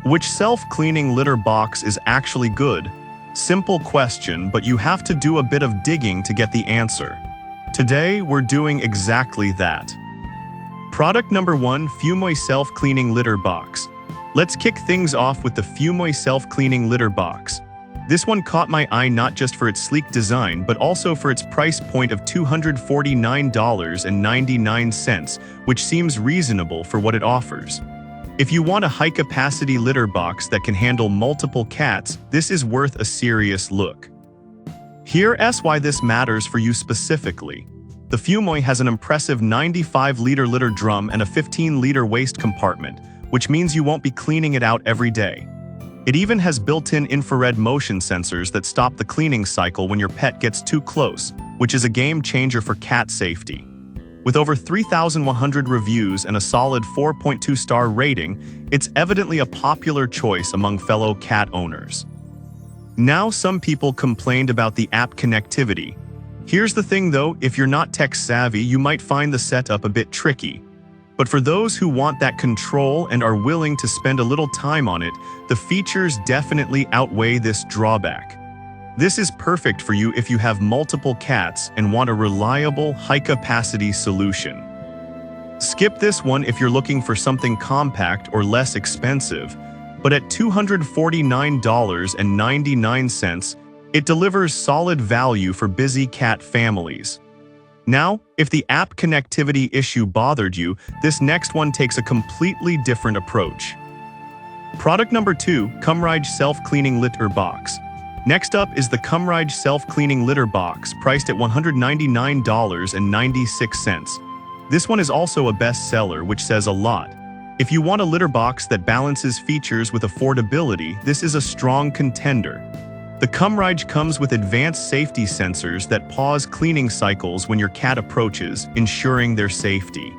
Which self-cleaning litter box is actually good? Simple question, but you have to do a bit of digging to get the answer. Today, we're doing exactly that. Product number 1, Furry Self-Cleaning Litter Box. Let's kick things off with the Furry Self-Cleaning Litter Box. This one caught my eye not just for its sleek design, but also for its price point of $249.99, which seems reasonable for what it offers. If you want a high-capacity litter box that can handle multiple cats, this is worth a serious look. Here's why this matters for you specifically. The Furry has an impressive 95-liter litter drum and a 15-liter waste compartment, which means you won't be cleaning it out every day. It even has built-in infrared motion sensors that stop the cleaning cycle when your pet gets too close, which is a game changer for cat safety. With over 3,100 reviews and a solid 4.2-star rating, it's evidently a popular choice among fellow cat owners. Now, some people complained about the app connectivity. Here's the thing though, if you're not tech-savvy, you might find the setup a bit tricky. But for those who want that control and are willing to spend a little time on it, the features definitely outweigh this drawback. This is perfect for you if you have multiple cats and want a reliable, high-capacity solution. Skip this one if you're looking for something compact or less expensive, but at $249.99, it delivers solid value for busy cat families. Now, if the app connectivity issue bothered you, this next one takes a completely different approach. Product number 2, Cumrige Self-Cleaning Litter Box. Next up is the Cumrige Self-Cleaning Litter Box, priced at $199.96. This one is also a bestseller, which says a lot. If you want a litter box that balances features with affordability, this is a strong contender. The Cumrige comes with advanced safety sensors that pause cleaning cycles when your cat approaches, ensuring their safety.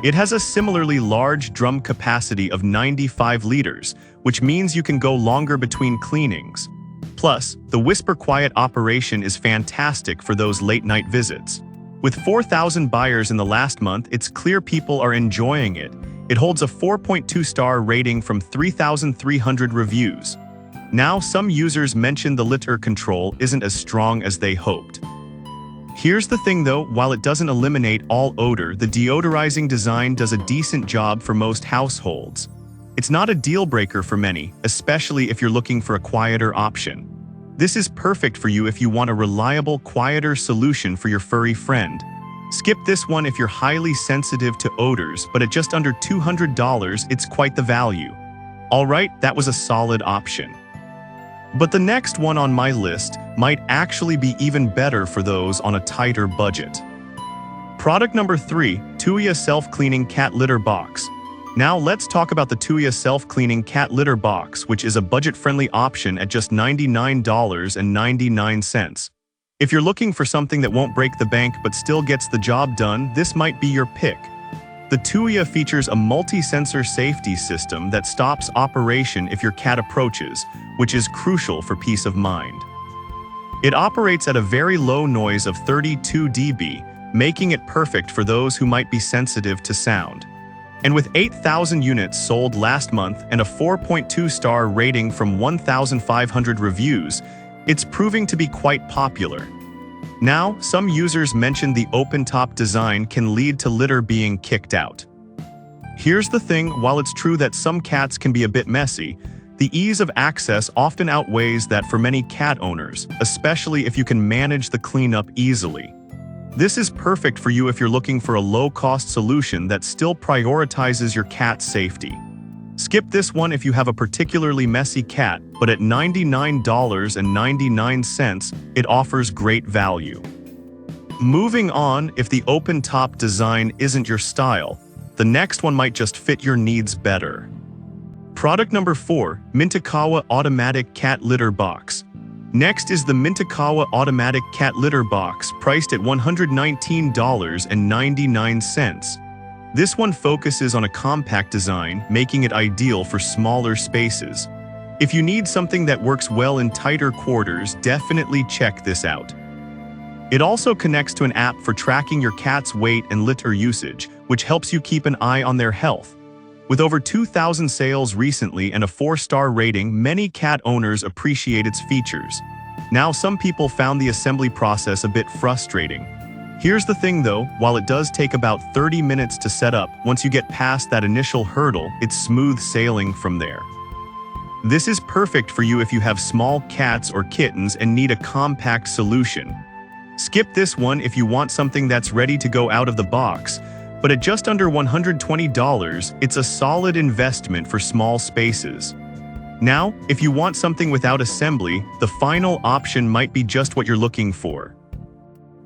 It has a similarly large drum capacity of 95 liters, which means you can go longer between cleanings. Plus, the whisper-quiet operation is fantastic for those late-night visits. With 4,000 buyers in the last month, it's clear people are enjoying it. It holds a 4.2-star rating from 3,300 reviews. Now, some users mention the litter control isn't as strong as they hoped. Here's the thing though, while it doesn't eliminate all odor, the deodorizing design does a decent job for most households. It's not a deal-breaker for many, especially if you're looking for a quieter option. This is perfect for you if you want a reliable, quieter solution for your furry friend. Skip this one if you're highly sensitive to odors, but at just under $200, it's quite the value. Alright, that was a solid option. But the next one on my list might actually be even better for those on a tighter budget. Product number 3, Tuya Self-Cleaning Cat Litter Box. Now let's talk about the Tuya Self-Cleaning Cat Litter Box, which is a budget-friendly option at just $99.99. If you're looking for something that won't break the bank but still gets the job done, this might be your pick. The Tuya features a multi-sensor safety system that stops operation if your cat approaches, which is crucial for peace of mind. It operates at a very low noise of 32 dB, making it perfect for those who might be sensitive to sound. And with 8,000 units sold last month and a 4.2-star rating from 1,500 reviews, it's proving to be quite popular. Now, some users mentioned the open-top design can lead to litter being kicked out. Here's the thing, while it's true that some cats can be a bit messy, the ease of access often outweighs that for many cat owners, especially if you can manage the cleanup easily. This is perfect for you if you're looking for a low-cost solution that still prioritizes your cat's safety. Skip this one if you have a particularly messy cat, but at $99.99, it offers great value. Moving on, if the open-top design isn't your style, the next one might just fit your needs better. Product number 4, Mintakawa Automatic Cat Litter Box. Next is the Mintakawa Automatic Cat Litter Box, priced at $119.99. This one focuses on a compact design, making it ideal for smaller spaces. If you need something that works well in tighter quarters, definitely check this out. It also connects to an app for tracking your cat's weight and litter usage, which helps you keep an eye on their health. With over 2,000 sales recently and a 4-star rating, many cat owners appreciate its features. Now, some people found the assembly process a bit frustrating. Here's the thing though, while it does take about 30 minutes to set up, once you get past that initial hurdle, it's smooth sailing from there. This is perfect for you if you have small cats or kittens and need a compact solution. Skip this one if you want something that's ready to go out of the box, but at just under $120, it's a solid investment for small spaces. Now, if you want something without assembly, the final option might be just what you're looking for.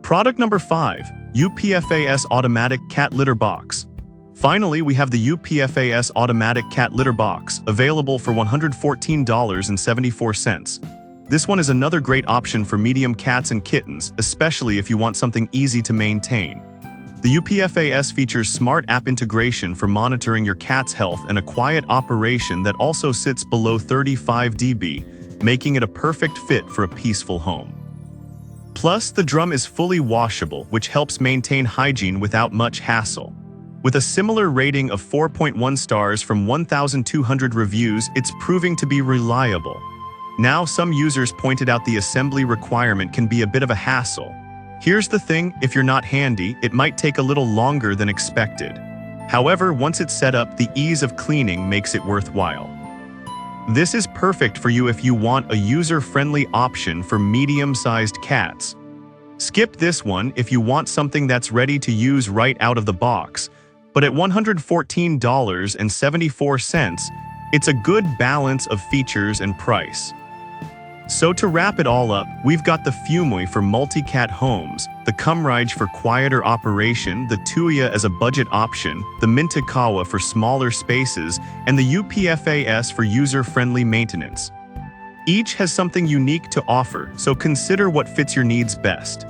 Product number 5, UPFAS Automatic Cat Litter Box. Finally, we have the UPFAS Automatic Cat Litter Box, available for $114.74. This one is another great option for medium cats and kittens, especially if you want something easy to maintain. The UPFAS features smart app integration for monitoring your cat's health and a quiet operation that also sits below 35 dB, making it a perfect fit for a peaceful home. Plus, the drum is fully washable, which helps maintain hygiene without much hassle. With a similar rating of 4.1 stars from 1,200 reviews, it's proving to be reliable. Now, some users pointed out the assembly requirement can be a bit of a hassle. Here's the thing, if you're not handy, it might take a little longer than expected. However, once it's set up, the ease of cleaning makes it worthwhile. This is perfect for you if you want a user-friendly option for medium-sized cats. Skip this one if you want something that's ready to use right out of the box, but at $114.74, it's a good balance of features and price. So to wrap it all up, we've got the Furry for multi-cat homes, the Kumraj for quieter operation, the Tuya as a budget option, the Mintakawa for smaller spaces, and the UPFAS for user-friendly maintenance. Each has something unique to offer, so consider what fits your needs best.